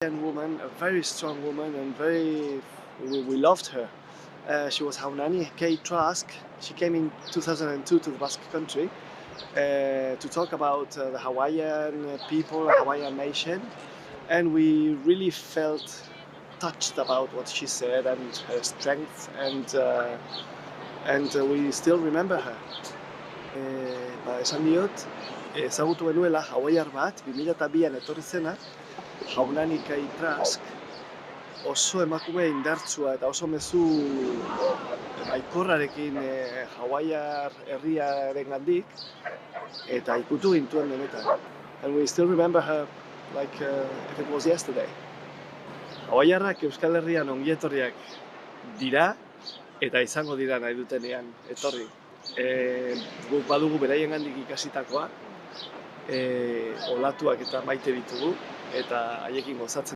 Woman, a very strong woman, and we loved her. She was Haunani Kate Trask. She came in 2002 to the Basque Country to talk about the Hawaiian people, Hawaiian nation, and we really felt touched about what she said and her strength, and we still remember her. Esan diot, ezagutu genuela hawaiar bat, 2002an etorri zena, Haunani Kate Trask, oso emakume indartsua eta oso mezu baikorrarekin hawaiar herriarengandik eta ikutu gintuen benetan. And we still remember her like if it was yesterday. Hawaiarrak Euskal Herrian ongietorriak dira eta izango dira nahi dutenean etorri. Guk badugu beraiengandik ikasitakoa, olatuak eta maite ditugu eta haiekin gozatzen